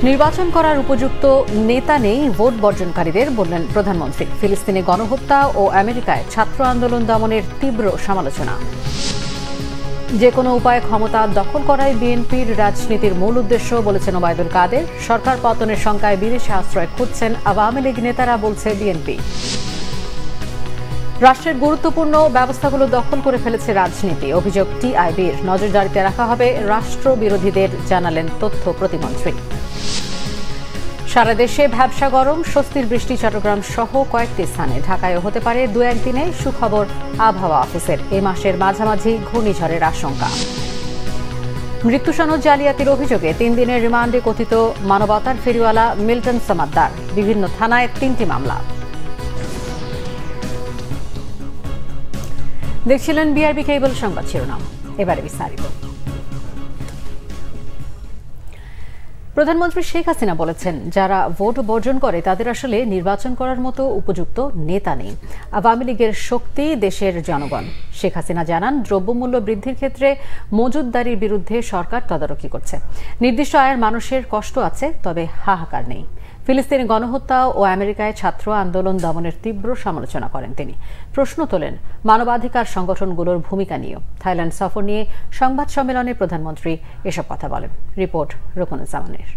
নির্বাচন করার উপযুক্ত নেতা নেই ভোট বর্জনকারীদের, বললেন প্রধানমন্ত্রী। ফিলিস্তিনে গণহত্যা ও আমেরিকায় ছাত্র আন্দোলন দমনের তীব্র সমালোচনা। যে কোনো উপায়ে ক্ষমতা দখল করাই বিএনপির রাজনীতির মূল উদ্দেশ্য, বলেছেন ওবায়দুল কাদের। সরকার পতনের শঙ্কায় বিদেশে আশ্রয় খুঁজছেন আওয়ামী লীগ নেতারা, বলছে বিএনপি। রাষ্ট্রের গুরুত্বপূর্ণ ব্যবস্থাগুলো দখল করে ফেলেছে রাজনীতি, অভিযোগ টিআইবির। নজরদারিতে রাখা হবে রাষ্ট্রবিরোধীদের, জানালেন তথ্য প্রতিমন্ত্রী। সারা দেশে ভ্যাবসা গরম, স্বস্তির বৃষ্টি চট্টগ্রাম সহ কয়েকটি স্থানে। ঢাকায়ও হতে পারে দু একদিনে, সুখবর আবহাওয়া অফিসের। এ মাসের মাঝামাঝি ঘূর্ণিঝড়ের আশঙ্কা। মৃত্যু সনদ জালিয়াতির অভিযোগে 3 দিনের রিমান্ডে কথিত মানবতার ফেরিওয়ালা মিল্টন সামাদ্দার। বিভিন্ন থানায় 3টি মামলা। দেখছিলেন বিআরবি কেবল সংবাদ শিরোনাম, এবারে বিস্তারিত। প্রধানমন্ত্রী শেখ হাসিনা বলেছেন, যারা ভোট বর্জন করে তাদের আসলে নির্বাচন করার মতো উপযুক্ত নেতা নেই। আওয়ামী লীগের শক্তি দেশের জনগণ। শেখ হাসিনা জানান, দ্রব্যমূল্য বৃদ্ধির ক্ষেত্রে মজুতদারির বিরুদ্ধে সরকার তদারকি করছে। নির্দিষ্ট আয়ের মানুষের কষ্ট আছে, তবে হাহাকার নেই। ফিলিস্তিনি গণহত্যা ও আমেরিকায় ছাত্র আন্দোলন দমনের তীব্র সমালোচনা করেন তিনি। প্রশ্ন তোলেন মানবাধিকার সংগঠনগুলোর ভূমিকা নিয়েও। থাইল্যান্ড সফর নিয়ে সংবাদ সম্মেলনে প্রধানমন্ত্রী এসব কথা বলেন। রিপোর্ট রুকনুজ্জামানের।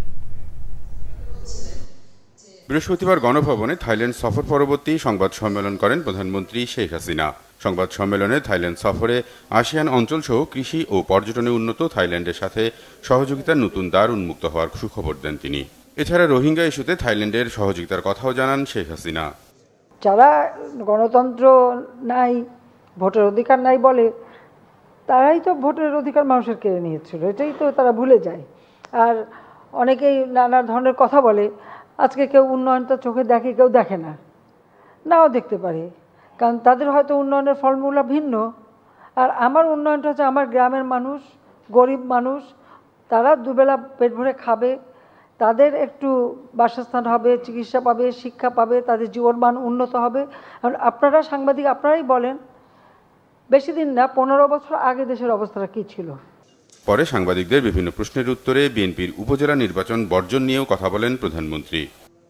বৃহস্পতিবার গণভবনে থাইল্যান্ড সফর পরবর্তী সংবাদ সম্মেলন করেন প্রধানমন্ত্রী শেখ হাসিনা। সংবাদ সম্মেলনে থাইল্যান্ড সফরে আসিয়ান অঞ্চল সহ কৃষি ও পর্যটনে উন্নত থাইল্যান্ডের সাথে সহযোগিতার নতুন দ্বার উন্মুক্ত হওয়ার সুখবর দেন তিনি। এছাড়া রোহিঙ্গা ইস্যুতে থাইল্যান্ডের সহযোগিতার কথাও জানান শেখ হাসিনা। যারা গণতন্ত্র নাই, ভোটের অধিকার নাই বলে, তারাই তো ভোটের অধিকার মানুষের কেড়ে নিয়েছিল, এটাই তো তারা ভুলে যায়। আর অনেকেই নানা ধরনের কথা বলে। আজকে কেউ উন্নয়নটা চোখে দেখে, কেউ দেখে না, নাও দেখতে পারে, কারণ তাদের হয়তো উন্নয়নের ফর্মুলা ভিন্ন। আর আমার উন্নয়নটা হচ্ছে আমার গ্রামের মানুষ, গরিব মানুষ, তারা দুবেলা পেট ভরে খাবে, তাদের একটু বাসস্থান হবে, চিকিৎসা পাবে, শিক্ষা পাবে, তাদের জীবনমান উন্নত হবে। আপনারা সাংবাদিক, আপনারাই বলেন, বেশি দিন না, 15 বছর আগে দেশের অবস্থাটা কী ছিল। পরে সাংবাদিকদের বিভিন্ন প্রশ্নের উত্তরে বিএনপির উপজেলা নির্বাচন বর্জন নিয়েও কথা বলেন প্রধানমন্ত্রী।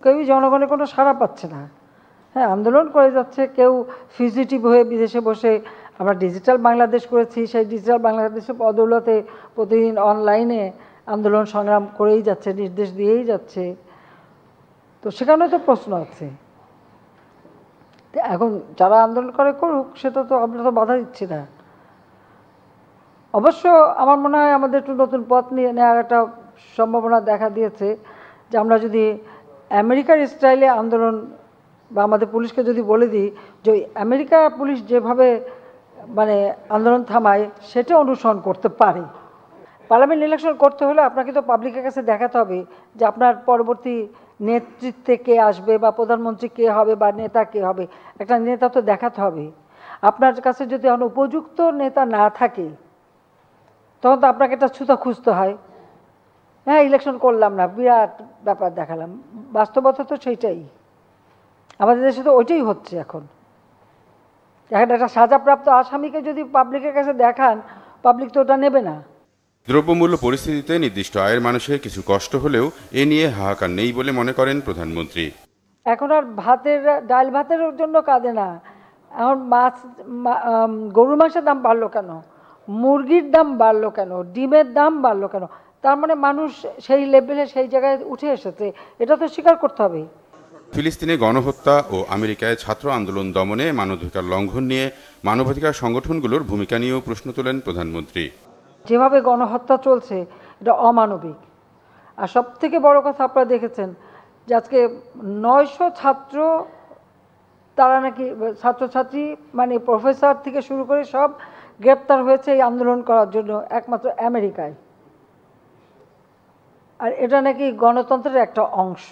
কেউই জনগণের কোনো সাড়া পাচ্ছে না। হ্যাঁ, আন্দোলন করে যাচ্ছে, কেউ ফিজিটিভ হয়ে বিদেশে বসে। আমরা ডিজিটাল বাংলাদেশ করেছি, সেই ডিজিটাল বাংলাদেশের বদৌলতে প্রতিদিন অনলাইনে আন্দোলন সংগ্রাম করেই যাচ্ছে, নির্দেশ দিয়েই যাচ্ছে। তো সেখানে তো প্রশ্ন আছে। এখন যারা আন্দোলন করে করুক, সেটা তো আমরা তো বাধা দিচ্ছি না। অবশ্য আমার মনে হয় আমাদের একটু নতুন পথ নিয়ে নেওয়ার একটা সম্ভাবনা দেখা দিয়েছে, যে আমরা যদি আমেরিকার স্টাইলে আন্দোলন, বা আমাদের পুলিশকে যদি বলে দিই যে আমেরিকা পুলিশ যেভাবে মানে আন্দোলন থামায়, সেটা অনুসরণ করতে পারে। পার্লামেন্ট ইলেকশন করতে হলে আপনাকে তো পাবলিকের কাছে দেখাতে হবে যে আপনার পরবর্তী নেতৃত্বে কে আসবে, বা প্রধানমন্ত্রী কে হবে, বা নেতা কে হবে। একটা নেতা তো দেখাতে হবে। আপনার কাছে যদি এখন উপযুক্ত নেতা না থাকে, তখন তো আপনাকে একটা ছুতা খুঁজতে হয়। হ্যাঁ, ইলেকশন করলাম না, বিরাট ব্যাপার দেখালাম। বাস্তবতা তো সেইটাই, আমাদের দেশে তো ওইটাই হচ্ছে। এখন একটা সাজাপ্রাপ্ত আসামিকে যদি পাবলিকের কাছে দেখান, পাবলিক তো ওটা নেবে না। দ্রব্যমূল্য পরিস্থিতিতে নির্দিষ্ট আয়ের মানুষের কিছু কষ্ট হলেও এ নিয়ে হাহাকার নেই বলে মনে করেন প্রধানমন্ত্রী। এখন আর ডাল ভাতের জন্য কাঁদে না। এখন গরুর মাংসের দাম বাড়লো কেন, মুরগির দাম বাড়লো কেন, ডিমের দাম বাড়লো কেন? তার মানে মানুষ সেই লেভেলে, সেই জায়গায় উঠে এসেছে, এটা তো স্বীকার করতে হবে। ফিলিস্তিনে গণহত্যা ও আমেরিকায় ছাত্র আন্দোলন দমনে মানবাধিকার লঙ্ঘন নিয়ে মানবাধিকার সংগঠনগুলোর ভূমিকা নিয়েও প্রশ্ন তোলেন প্রধানমন্ত্রী। যেভাবে গণহত্যা চলছে, এটা অমানবিক। আর সব থেকে বড় কথা, আপনারা দেখেছেন যে আজকে 900 ছাত্র, তারা নাকি ছাত্রছাত্রী, মানে প্রফেসর থেকে শুরু করে সব গ্রেপ্তার হয়েছে এই আন্দোলন করার জন্য, একমাত্র আমেরিকায়। আর এটা নাকি গণতন্ত্রের একটা অংশ,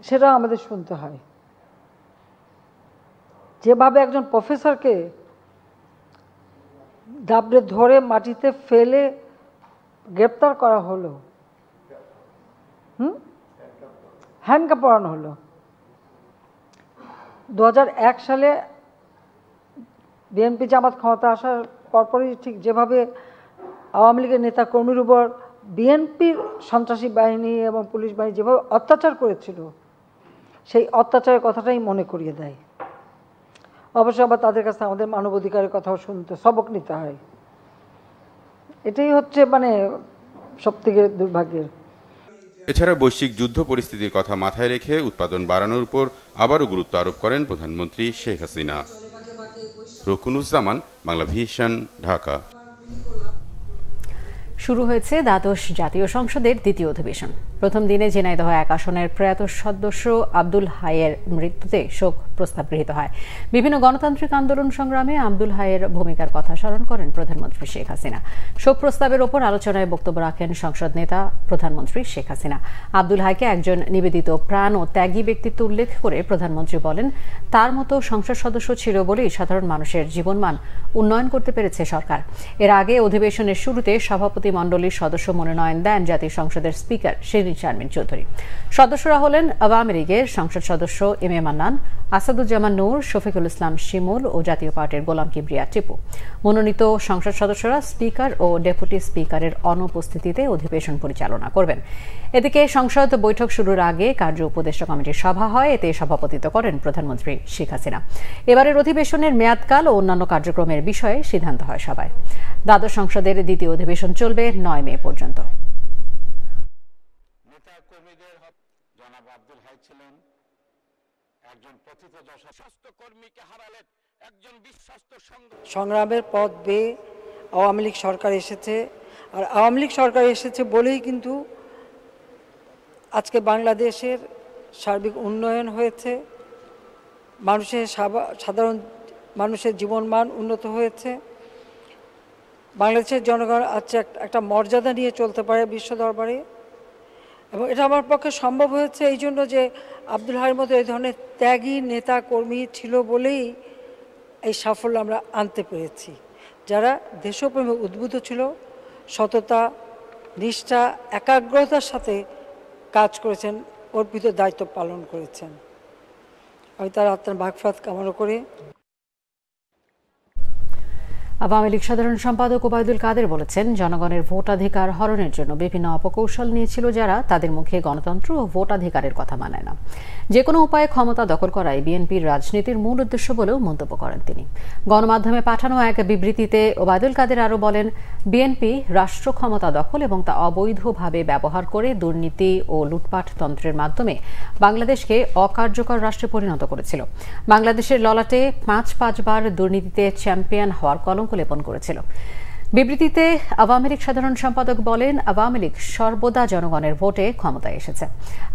সেটা আমাদের শুনতে হয়। যেভাবে একজন প্রফেসরকে দাবড়ে ধরে মাটিতে ফেলে গ্রেপ্তার করা হলো, হ্যান্ডকাপ পরানো হলো। 2001 সালে বিএনপি জামাত ক্ষমতা আসার পরপরই ঠিক যেভাবে আওয়ামী লীগের নেতা কর্মীর উপর বিএনপির সন্ত্রাসী বাহিনী এবং পুলিশ বাহিনী যেভাবে অত্যাচার করেছিল সেই অত্যাচারের কথাটাই মনে করিয়ে দেয়। অবশ্য আবার তাদের কাছে আমাদের মানবাধিকারের কথাও শুনতে সবক নিতে হয়। এটাই হচ্ছে মানে সবথেকে দুর্ভাগ্যের। এছাড়া বৈশ্বিক যুদ্ধ পরিস্থিতির কথা মাথায় রেখে উৎপাদন বাড়ানোর উপর আবারও গুরুত্ব আরোপ করেন প্রধানমন্ত্রী শেখ হাসিনা। রকুনুজ্জামান, বাংলা ভিশন, ঢাকা। শুরু হয়েছে দ্বাদশ জাতীয় সংসদের দ্বিতীয় অধিবেশন। প্রথম দিনে ঝিনাইদহ 1 আসনের প্রয়াত সদস্য আব্দুল হাইয়ের মৃত্যুতে শোক প্রস্তাব গৃহীত হয়। বিভিন্ন গণতান্ত্রিক আন্দোলন সংগ্রামে আব্দুল হাইয়ের ভূমিকার কথা স্মরণ করেন প্রধানমন্ত্রী শেখ হাসিনা। শোক প্রস্তাবের ওপর আলোচনায় বক্তব্য রাখেন সংসদ নেতা প্রধানমন্ত্রী শেখ হাসিনা। আব্দুল হাইকে একজন নিবেদিত প্রাণ ও ত্যাগী ব্যক্তিত্ব উল্লেখ করে প্রধানমন্ত্রী বলেন, তার মতো সংসদ সদস্য ছিল বলেই সাধারণ মানুষের জীবনমান উন্নয়ন করতে পেরেছে সরকার। এর আগে অধিবেশনের শুরুতে সভাপতি মণ্ডলীর সদস্য মনোনয়ন দেন জাতীয় সংসদের স্পিকার শিরীন শারমিন চৌধুরী। সদস্যরা হলেন আওয়ামী লীগের সংসদ সদস্য এম এ মান্নান, আসাদুজ্জামান নূর, শফিকুল ইসলাম শিমুল ও জাতীয় পার্টির গোলাম কিবরিয়া টিপু। মনোনীত সংসদ সদস্যরা স্পিকার ও ডেপুটি স্পিকারের অনুপস্থিতিতে অধিবেশন পরিচালনা করবেন। এদিকে সংসদ বৈঠক শুরুর আগে কার্য উপদেষ্টা কমিটির সভা হয়। এতে সভাপতিত্ব করেন প্রধানমন্ত্রী শেখ হাসিনা। এবারের অধিবেশনের মেয়াদকাল ও অন্যান্য কার্যক্রমের বিষয়ে সিদ্ধান্ত হয় সভায়। দ্বাদশ সংসদের দ্বিতীয় অধিবেশন চলবে 9 মে পর্যন্ত। সংগ্রামের পথ বেয়ে আওয়ামী লীগ সরকার এসেছে, আর আওয়ামী লীগ সরকার এসেছে বলেই কিন্তু আজকে বাংলাদেশের সার্বিক উন্নয়ন হয়েছে, সাধারণ মানুষের জীবনমান উন্নত হয়েছে। বাংলাদেশের জনগণ আজকে একটা মর্যাদা নিয়ে চলতে পারে বিশ্ব দরবারে, এবং এটা আমার পক্ষে সম্ভব হয়েছে এই জন্য যে আব্দুল হাইয়ের মতো এই ধরনের ত্যাগী নেতা কর্মী ছিল বলেই এই সাফল্য আমরা আনতে পেরেছি। যারা দেশপ্রেমে উদ্বুদ্ধ ছিল, সততা, নিষ্ঠা, একাগ্রতার সাথে কাজ করেছেন, অর্পিত দায়িত্ব পালন করেছেন। আমি তার আত্মার মাগফিরাত কামনা করি। আওয়ামী লীগ সাধারণ সম্পাদক ওবায়দুল কাদের বলেছেন, জনগণের ভোটাধিকার হরণের জন্য বিভিন্ন অপকৌশল নিয়েছিল যারা, তাদের মুখে গণতন্ত্র ও ভোটাধিকারের কথা মানায় না। যে কোনো উপায়ে ক্ষমতা দখল করাই বিএনপির রাজনীতির মূল উদ্দেশ্য বলেও মন্তব্য করেন তিনি। গণমাধ্যমে পাঠানো এক বিবৃতিতে ওবায়দুল কাদের আরও বলেন, বিএনপি রাষ্ট্র ক্ষমতা দখল এবং তা অবৈধভাবে ব্যবহার করে দুর্নীতি ও লুটপাট তন্ত্রের মাধ্যমে বাংলাদেশকে অকার্যকর রাষ্ট্রে পরিণত করেছিল। বাংলাদেশের ললাটে 5 বার দুর্নীতিতে চ্যাম্পিয়ন হওয়ার কলঙ্ক লেপন করেছিল। বিবৃতিতে আওয়ামী লীগ সাধারণ সম্পাদক বলেন, আওয়ামী লীগ সর্বদা জনগণের ভোটে ক্ষমতায় এসেছে।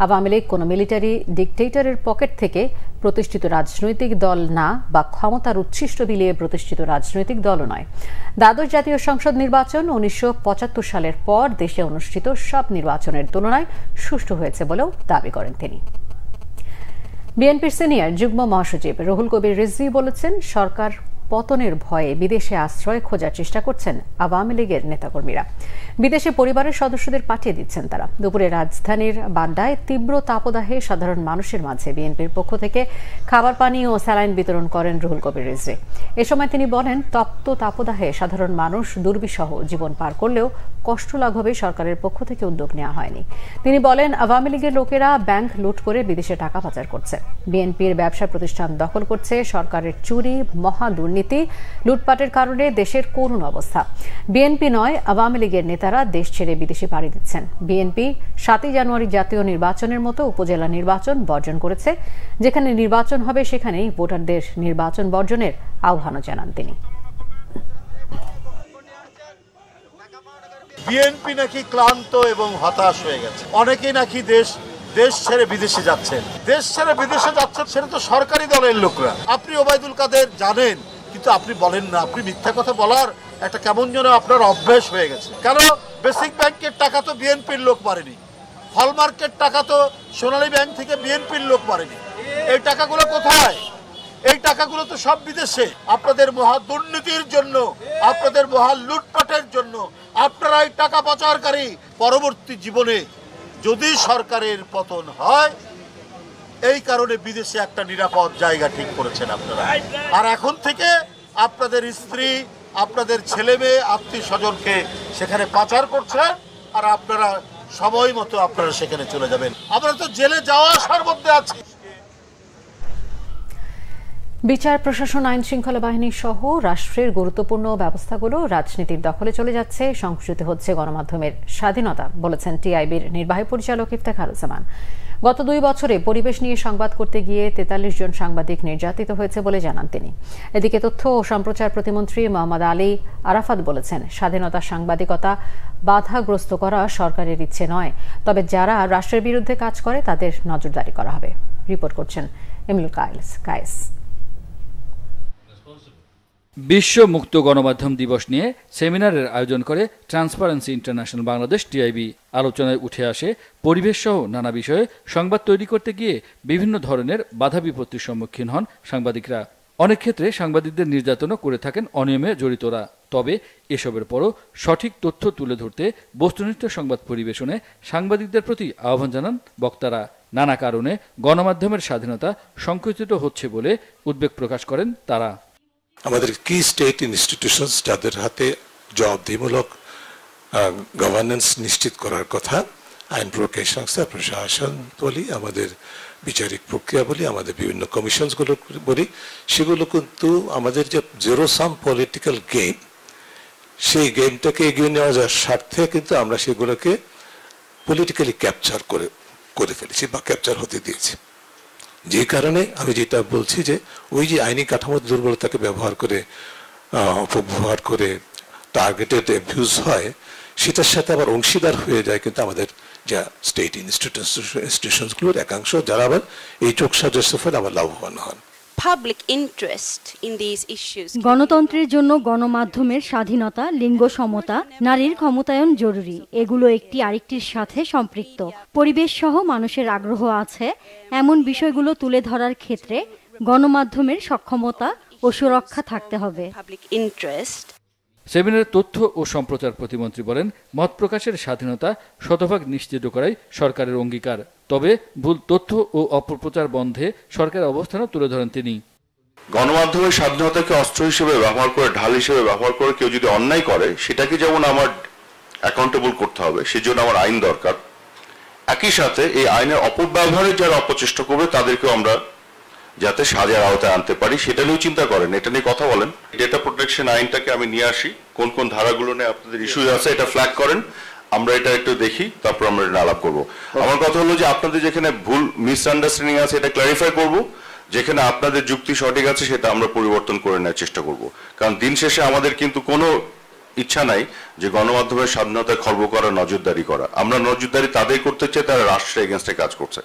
আওয়ামী লীগ কোনো মিলিটারি ডিকটেটরের পকেট থেকে প্রতিষ্ঠিত রাজনৈতিক দল না, বা ক্ষমতার উচ্ছিষ্ট বিলিয়ে প্রতিষ্ঠিত রাজনৈতিক দলও নয়। দ্বাদশ জাতীয় সংসদ নির্বাচন 1975 সালের পর দেশে অনুষ্ঠিত সব নির্বাচনের তুলনায় সুষ্ঠু হয়েছে বলেও দাবি করেন তিনি। বিএনপির সিনিয়র যুগ্ম মহাসচিব রুহুল কবির রিজভী বলেছেন, সরকার পতনের ভয়ে বিদেশে আশ্রয় খোঁজার চেষ্টা করছেন আওয়ামী লীগের নেতাকর্মীরা। বিদেশে পরিবারের সদস্যদের পাঠিয়ে দিচ্ছেন তারা। দুপুরে রাজধানীর বাড্ডায় তীব্র তাপদাহে সাধারণ মানুষের মাঝে বিএনপির পক্ষ থেকে খাবার পানি ও স্যালাইন বিতরণ করেন রুহুল কবির রিজভী। এ সময় তিনি বলেন, তপ্ত তাপদাহে সাধারণ মানুষ দুর্বিষহ জীবন পার করলেও কষ্ট লাঘবে সরকারের পক্ষ থেকে উদ্যোগ নেওয়া হয়নি। তিনি বলেন, আওয়ামী লীগের লোকেরা ব্যাংক লুট করে বিদেশে টাকা পাচার করছে, বিএনপির ব্যবসা প্রতিষ্ঠান দখল করছে, সরকারের চুরি, মহা দুর্নীতি, লুটপাটের কারণে দেশের করুণ অবস্থা। বিএনপি নয়, আওয়ামী লীগের নেতারা দেশ ছেড়ে বিদেশে পাড়ি দিচ্ছেন। বিএনপি 7 জানুয়ারি জাতীয় নির্বাচনের মতো উপজেলা নির্বাচন বর্জন করেছে। যেখানে নির্বাচন হবে সেখানেই ভোটারদের নির্বাচন বর্জনের আহ্বানও জানান তিনি। বিএনপি নাকি ক্লান্ত এবং হতাশ হয়ে গেছে। অনেকেই নাকি দেশ ছেড়ে বিদেশে যাচ্ছেন। দেশ ছেড়ে বিদেশে যাচ্ছেন সেটা তো সরকারি দলের লোকরা। আপনি ওবায়দুল কাদের জানেন, কিন্তু আপনি বলেন না। আপনি মিথ্যা কথা বলার একটা কেমন যেন আপনার অভ্যাস হয়ে গেছে। কেন? বেসিক ব্যাংকের টাকা তো বিএনপির লোক পারেনি, হলমার্কের টাকা তো সোনালী ব্যাংক থেকে বিএনপির লোক পারেনি। এই টাকাগুলো কোথায়? এই টাকাগুলো তো সব বিদেশে। আপনাদের মহা দুর্নীতির জন্য, আপনাদের মহা লুটপাটের জন্য আপনারা এই টাকা পাচারকারী। পরবর্তী জীবনে যদি সরকারের পতন হয়, এই কারণে বিদেশে একটা নিরাপদ জায়গা ঠিক করেছেন আপনারা। আর এখন থেকে আপনাদের স্ত্রী, আপনাদের ছেলে মেয়ে, আত্মীয় স্বজনকে সেখানে পাচার করছেন। আর আপনারা সময় মতো আপনারা সেখানে চলে যাবেন। আমরা তো জেলে যাওয়া আসার মধ্যে আছি। বিচার প্রশাসন, আইন শৃঙ্খলা বাহিনী সহ রাষ্ট্রের গুরুত্বপূর্ণ ব্যবস্থাগুলো রাজনীতির দখলে চলে যাচ্ছে, সংকুচিত হচ্ছে গণমাধ্যমের স্বাধীনতা, বলেছেন টিআইবির নির্বাহী পরিচালক ইফতেখারুজ্জামান। গত 2 বছরে পরিবেশ নিয়ে সংবাদ করতে গিয়ে 43 জন সাংবাদিক নির্যাতিত হয়েছে বলে জানান তিনি। এদিকে তথ্য ও সম্প্রচার প্রতিমন্ত্রী মোহাম্মদ আলী আরাফাত বলেছেন, স্বাধীনতা সাংবাদিকতা বাধাগ্রস্ত করা সরকারের ইচ্ছে নয়, তবে যারা রাষ্ট্রের বিরুদ্ধে কাজ করে তাদের নজরদারি করা হবে। রিপোর্ট করছেন এমরুল কায়েস। বিশ্ব মুক্ত গণমাধ্যম দিবস নিয়ে সেমিনারের আয়োজন করে ট্রান্সপারেন্সি ইন্টারন্যাশনাল বাংলাদেশ টিআইবি। আলোচনায় উঠে আসে পরিবেশ সহ নানা বিষয়ে সংবাদ তৈরি করতে গিয়ে বিভিন্ন ধরনের বাধা বিপত্তির সম্মুখীন হন সাংবাদিকরা। অনেক ক্ষেত্রে সাংবাদিকদের নির্যাতনও করে থাকেন অনিয়মে জড়িতরা। তবে এসবের পরও সঠিক তথ্য তুলে ধরতে বস্তুনিষ্ঠ সংবাদ পরিবেশনে সাংবাদিকদের প্রতি আহ্বান জানান বক্তারা। নানা কারণে গণমাধ্যমের স্বাধীনতা সংকুচিত হচ্ছে বলে উদ্বেগ প্রকাশ করেন তারা। আমাদের কি স্টেট ইনস্টিটিউশনস যাদের হাতে জবাবদিহিমূলক গভর্নেন্স নিশ্চিত করার কথা, আইন প্রয়োগকারী সংস্থা, প্রশাসন বলি, আমাদের বিচারিক প্রক্রিয়া বলি, আমাদের বিভিন্ন কমিশনসগুলো বলি, সেগুলো কিন্তু আমাদের যে জিরো সাম পলিটিক্যাল গেম, সেই গেমটাকে এগিয়ে নেওয়া যাওয়ার স্বার্থে কিন্তু আমরা সেগুলোকে পলিটিক্যালি ক্যাপচার করে ফেলেছি বা ক্যাপচার হতে দিয়েছি। যে কারণে আমি যেটা বলছি যে ওই যে আইনি কাঠামোর দুর্বলতাকে ব্যবহার করে অপব্যবহার করে টার্গেটেড অ্যাবিউজ হয়, সেটার সাথে আবার অংশীদার হয়ে যায় কিন্তু আমাদের যা স্টেট ইনস্টিটিউশনসগুলোর একাংশ, যারা আবার এই চোখ সাজস্য ফলে আবার লাভবান হন। গণতন্ত্রের জন্য গণমাধ্যমের স্বাধীনতা, লিঙ্গ সমতা, নারীর ক্ষমতায়ন জরুরি। এগুলো একটি আরেকটির সাথে সম্পৃক্ত। পরিবেশ সহ মানুষের আগ্রহ আছে এমন বিষয়গুলো তুলে ধরার ক্ষেত্রে গণমাধ্যমের সক্ষমতা ও সুরক্ষা থাকতে হবে। সেমিনারে তথ্য ও সম্প্রচার প্রতিমন্ত্রী বলেন, মত প্রকাশের স্বাধীনতা শতভাগ নিশ্চিত করাই সরকারের অঙ্গীকার। তবে ভুল তথ্য ও অপপ্রচার বন্ধে সরকারের অবস্থানও তুলে ধরেন তিনি। গণমাধ্যমের স্বাধীনতাকে অস্ত্র হিসেবে ব্যবহার করে, ঢাল হিসেবে ব্যবহার করে কেউ যদি অন্যায় করে, সেটাকে যেমন আমার অ্যাকাউন্টেবল করতে হবে, সেজন্য আমার আইন দরকার। একই সাথে এই আইনের অপব্যবহারের যারা অপচেষ্টা করবে তাদেরকেও আমরা যাতে সাজার আওতায় আনতে পারি সেটা নিয়েও চিন্তা করেন, এটা নিয়ে কথা বলেন। ডেটা প্রোটেকশন আইনটাকে আমি নিয়ে আসি, কোন কোন ধারাগুলো নিয়ে আপনাদের ইস্যু আছে এটা ফ্ল্যাগ করেন, আমরা এটা একটু দেখি, তারপর আমরা এটা আলাপ করবো। আমার কথা হলো যে আপনাদের যেখানে ভুল মিসআন্ডারস্ট্যান্ডিং আছে এটা ক্ল্যারিফাই করব, যেখানে আপনাদের যুক্তি সঠিক আছে সেটা আমরা পরিবর্তন করে নেওয়ার চেষ্টা করব। কারণ দিন শেষে আমাদের কিন্তু কোনো ইচ্ছা নাই যে গণমাধ্যমের স্বাধীনতা খর্ব করা, নজরদারি করা। আমরা নজরদারি তাদের করতে চাই তারা রাষ্ট্রের এগেনস্টে কাজ করছে।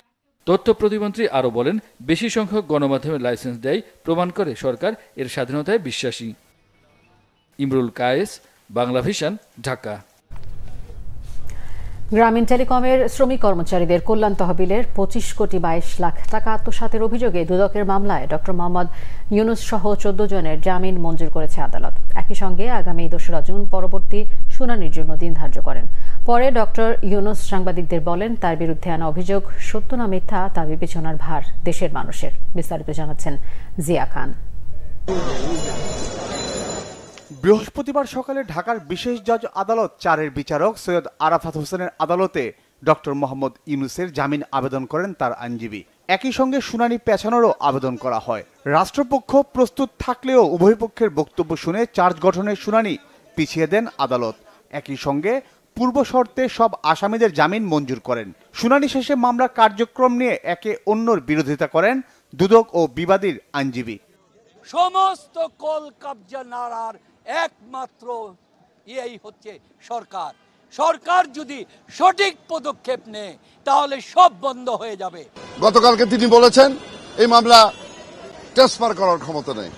তথ্য প্রতিমন্ত্রী আরও বলেন, বেশি সংখ্যক গণমাধ্যমের লাইসেন্স দেয় প্রমাণ করে সরকার এর স্বাধীনতায় বিশ্বাসী। ইমরুল কায়েস, বাংলা ভিশন, ঢাকা। গ্রামীণ টেলিকমের শ্রমিক কর্মচারীদের কল্যাণ তহবিলের 25 কোটি 22 লাখ টাকা আত্মসাতের অভিযোগে দুদকের মামলায় ডক্টর মোহাম্মদ ইউনুস সহ 14 জনের জামিন মঞ্জুর করেছে আদালত। একই সঙ্গে আগামী 2রা জুন পরবর্তী শুনানির জন্য দিন ধার্য করেন। পরে ডক্টর ইউনুস সাংবাদিকদের বলেন, তার বিরুদ্ধে আনা অভিযোগ সত্য না মিথ্যা তা বিবেচনার ভার দেশের মানুষের। বিস্তারিত জানাচ্ছেন জিয়া খান। বৃহস্পতিবার সকালে ঢাকার বিশেষ জজ আদালত 4-এর বিচারক সৈয়দ আরাফাত হোসেনের আদালতে ডক্টর মোহাম্মদ ইউনুসের জামিন আবেদন করেন তার আইনজীবী। একই সঙ্গে শুনানি পেছানোরও আবেদন করা হয়। রাষ্ট্রপক্ষ প্রস্তুত থাকলেও উভয় পক্ষের বক্তব্য শুনে চার্জ গঠনের শুনানি পিছিয়ে দেন আদালত। একই সঙ্গে পূর্ব শর্তে সব আসামিদের জামিন মঞ্জুর করেন। শুনানি শেষে মামলার কার্যক্রম নিয়ে একে অন্যর বিরোধিতা করেন দুদক ও বিবাদীর আইনজীবী। সমস্ত কল কবজা নাড়ার একমাত্র এই হচ্ছে সরকার। সরকার যদি সঠিক পদক্ষেপ নেয় তাহলে সব বন্ধ হয়ে যাবে। গতকালকে তিনি বলেছেন এই মামলা ট্রান্সফার করার ক্ষমতা নেই।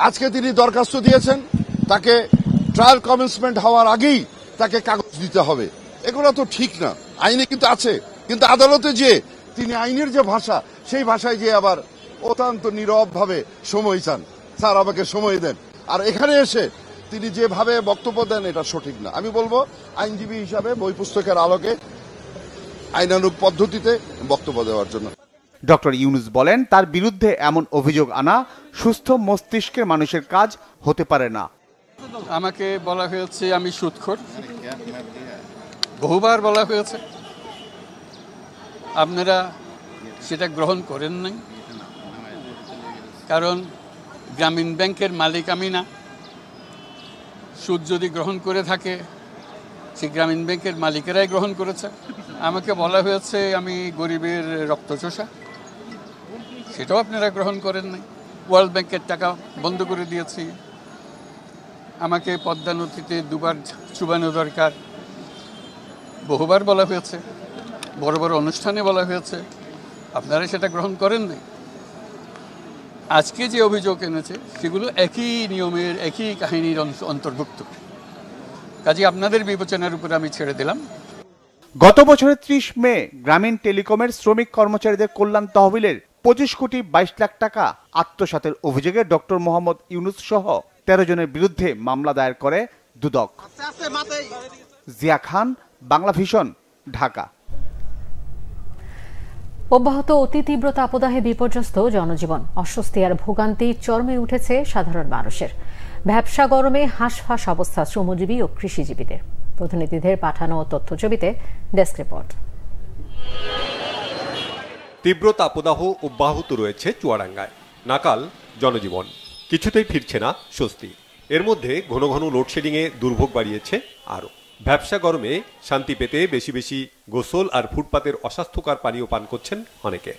আজকে তিনি দরখাস্ত দিয়েছেন তাকে ট্রায়াল কমেন্সমেন্ট হওয়ার আগেই তাকে কাগজ দিতে হবে। এগুলো তো ঠিক না। আইনে কিন্তু আছে, কিন্তু আদালতে যে তিনি আইনের যে ভাষা, সেই ভাষায় যে আবার অত্যন্ত নীরব ভাবে সময় চান, স্যার আমাকে সময় দেন। আর এখানে এসে তিনি যেভাবে বক্তব্য দেন এটা সঠিক না। আমি বলবো আইনজীবী হিসাবে বই পুস্তকের আলোকে আইনানুগ পদ্ধতিতে বক্তব্য দেওয়ার জন্য। ডক্টর ইউনুস বলেন, তার বিরুদ্ধে এমন অভিযোগ আনা সুস্থ মস্তিষ্কের মানুষের কাজ হতে পারে না। আমাকে বলা হয়েছে আমি সুদখোর, বহুবার বলা হয়েছে, আপনারা সেটা গ্রহণ করেন নাই। কারণ গ্রামীণ ব্যাংকের মালিক আমি না। সুদ যদি গ্রহণ করে থাকে সেই গ্রামীণ ব্যাংকের মালিকেরাই গ্রহণ করেছে। আমাকে বলা হয়েছে আমি গরিবের রক্তচোষা, সেটাও আপনারা গ্রহণ করেন নাই। ওয়ার্ল্ড ব্যাংকের টাকা বন্ধ করে দিয়েছি। আমাকে পদ্মা নদীতে দুবার চুবানো দরকার, বহুবার বলা হয়েছে, বড় বড় অনুষ্ঠানে বলা হয়েছে, আপনারা সেটা গ্রহণ করেন নাই। আজকে যে অভিযোগ এনেছে সেগুলো একই নিয়মের একই কাহিনীর অন্তর্ভুক্ত। কাজে আপনাদের বিবেচনার উপর আমি ছেড়ে দিলাম। গত বছরের 30 মে গ্রামীণ টেলিকমের শ্রমিক কর্মচারীদের কল্যাণ তহবিলের 25 কোটি 22 লাখ টাকা আত্মসাতের অভিযোগে ডক্টর মোহাম্মদ ইউনুস সহ 13 জনের বিরুদ্ধে মামলা দায়ের করে দুদক। জিয়া খান, বাংলা ভিশন, ঢাকা। অব্যাহত অতি তীব্র তাপদাহে বিপর্যস্ত জনজীবন, অস্বস্তি আর ভোগান্তি চরমে উঠেছে সাধারণ মানুষের। ভ্যাপসা গরমে হাঁসফাঁস অবস্থা শ্রমজীবী ও কৃষিজীবীদের। প্রতিনিধিদের পাঠানো তথ্যছবিতে ডেস্ক রিপোর্ট। তীব্র তাপদাহ অব্যাহত রয়েছে চুয়াডাঙ্গায়। নাকাল জনজীবন, কিছুতেই ফিরছে না স্বস্তি। এর মধ্যে ঘন ঘন লোডশেডিংয়ে দুর্ভোগ বাড়িয়েছে আরও। ভ্যাপসা গরমে শান্তি পেতে বেশি বেশি গোসল আর ফুটপাতের অস্বাস্থ্যকর পানীয় পান করছেন অনেকে।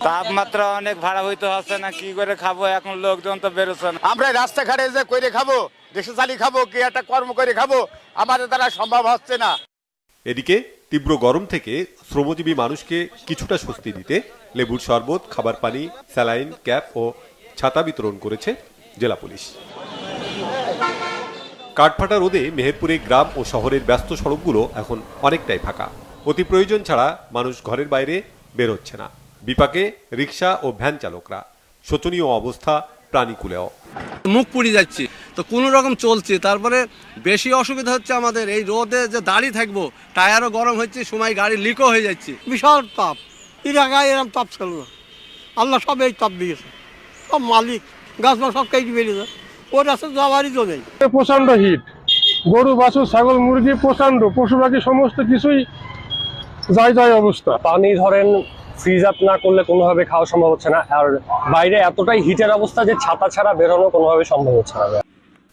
তাপমাত্রা অনেক ভাড়া হইতে হচ্ছে না, কি করে খাবো এখন, লোকজন তো বেরোচ্ছে না। আমরা রাস্তাঘাটে যে করে খাবো, দেশে চালি খাবো, কি একটা কর্ম করে খাবো, আমাদের দ্বারা সম্ভব হচ্ছে না। এদিকে তীব্র গরম থেকে শ্রমজীবী মানুষকে কিছুটা স্বস্তি দিতে লেবুর শরবত, খাবার পানি, স্যালাইন, ক্যাপ ও ছাতা বিতরণ করেছে জেলা পুলিশ। কাঠফাটা রোদে মেহেরপুরে গ্রাম ও শহরের ব্যস্ত সড়কগুলো এখন অনেকটাই ফাঁকা। অতি প্রয়োজন ছাড়া মানুষ ঘরের বাইরে বের হচ্ছে না। বিপাকে রিক্সা ও ভ্যান চালকরা। শোচনীয় অবস্থা প্রাণীকুলেও। মুখ পুড়ি যাচ্ছে তো কোনো রকম চলছে। তারপরে বেশি অসুবিধা হচ্ছে আমাদের এই রোদে যে দাঁড়িয়ে থাকবো, টায়ারও গরম হচ্ছে, সময় গাড়ি লিকও হয়ে যাচ্ছে। বিশাল তাপ, এলাকায় এরকম তাপ ছিল না। আল্লাহ সব এই তাপ দিয়েছে, সব মালিক গাছপালা সব কেটে বেরিয়েছে, ওর রাস্তা যাওয়ারই তো নেই। প্রচন্ড হিট, গরু বাছুর ছাগল মুরগি প্রচন্ড, পশু পাখি সমস্ত কিছুই যায় যায় অবস্থা। পানি ধরেন ফ্রিজ আপ না করলে কোনোভাবে খাওয়া সম্ভব হচ্ছে না, আর বাইরে এতটাই হিটের অবস্থা যে ছাতা ছাড়া বেরোনো কোনোভাবে সম্ভব হচ্ছে না।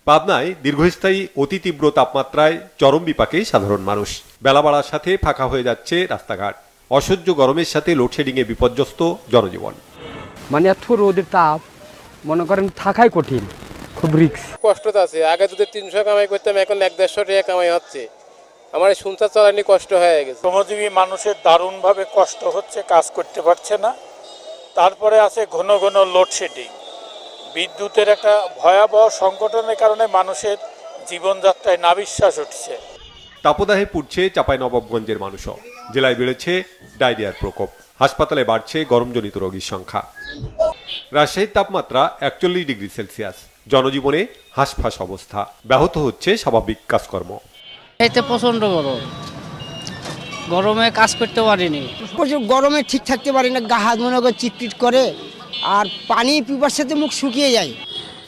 পাবনায় দীর্ঘস্থায়ী অতি তীব্র তাপমাত্রায় চরম বিপাকে সাধারণ মানুষ। বেলা বাড়ার সাথে ফাঁকা হয়ে যাচ্ছে রাস্তাঘাট। অসহ্য গরমের সাথে লোডশেডিংয়ে বিপর্যস্ত জনজীবন। মানে এত রোদের তাপ, মনে করেন থাকাই কঠিন, খুব রিস্ক। কষ্ট আছে, আগে যদি 300 কামাই করতাম, এখন 100-150 টাকা কামাই হচ্ছে। আমার সংসার চালানি কষ্ট হয়ে গেছে। শ্রমজীবী মানুষের দারুণভাবে কষ্ট হচ্ছে, কাজ করতে পারছে না। তারপরে আছে ঘন ঘন লোডশেডিং, বিদ্যুতের একটা ভয়াবহ সংকটনের কারণে মানুষের জীবনযাত্রায় নাভিশ্বাস উঠছে। তাপদাহে পুড়ছে চাঁপাইনবাবগঞ্জের মানুষও। জেলায় বেড়েছে ডায়রিয়ার প্রকোপ। হাসপাতালে বাড়ছে গরমজনিত রোগীর সংখ্যা। রাজশাহীর তাপমাত্রা 41 ডিগ্রি সেলসিয়াস। জনজীবনে হাঁসফাঁস অবস্থা। ব্যাহত হচ্ছে স্বাভাবিক কাজকর্ম। এতে প্রচন্ড গরম, গরমে কাজ করতে পারিনি। প্রচুর গরমে ঠিক থাকতে পারি না, গা হাত মনে করে চিটচিট করে, আর পানি পিপার সাথে মুখ শুকিয়ে যায়।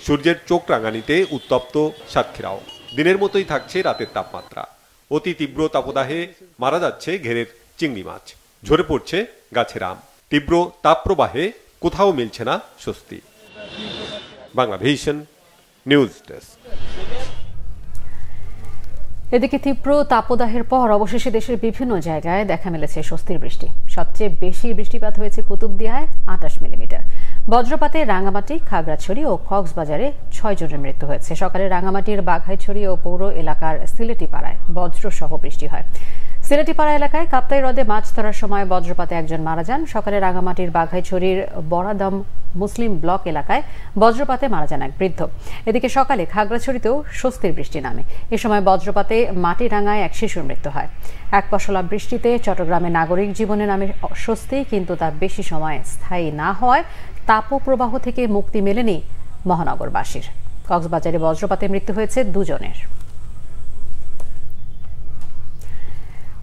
সূর্যের চোখ রাঙানিতে উত্তপ্ত সাতক্ষীরাও। দিনের মতোই থাকছে রাতের তাপমাত্রা। অতি তীব্র তাপদাহে মারা যাচ্ছে ঘেরের চিংড়ি মাছ, ঝরে পড়ছে গাছের আম। তীব্র তাপপ্রবাহে কোথাও মিলছে না স্বস্তি। Bangla vision news desk. এদিকে তীব্র তাপদাহের পর অবশেষে দেশের বিভিন্ন জায়গায় দেখা মিলেছে স্বস্তির বৃষ্টি। সবচেয়ে বেশি বৃষ্টিপাত হয়েছে কুতুবদিয়ায় 28 মিলিমিটার। বজ্রপাতে রাঙামাটি, খাগড়াছড়ি ও কক্সবাজারে 6 জনের মৃত্যু হয়েছে। সকালে রাঙামাটির বাঘাইছড়ি ও পৌর এলাকার সিলেটিপাড়ায় বজ্রসহ বৃষ্টি হয়। সিলেটিপাড়া এলাকায় কাপ্তাই হ্রদে মাছ ধরার সময় বজ্রপাতে একজন মারা যান। সকালে রাঙামাটির বাঘাইছড়ির বরাদম মুসলিম ব্লক এলাকায় বজ্রপাতে মারা যান এক বৃদ্ধ। এদিকে সকালে খাগড়াছড়িতেও স্বস্তির বৃষ্টি নামে। এ সময় বজ্রপাতে মাটিরাঙ্গায় এক শিশুর মৃত্যু হয়। এক পশলা বৃষ্টিতে চট্টগ্রামে নাগরিক জীবনে নামে স্বস্তি, কিন্তু তা বেশি সময় স্থায়ী না হওয়ায় তাপপ্রবাহ থেকে মুক্তি মেলেনি মহানগরবাসীর। কক্সবাজারে বজ্রপাতে মৃত্যু হয়েছে 2 জনের।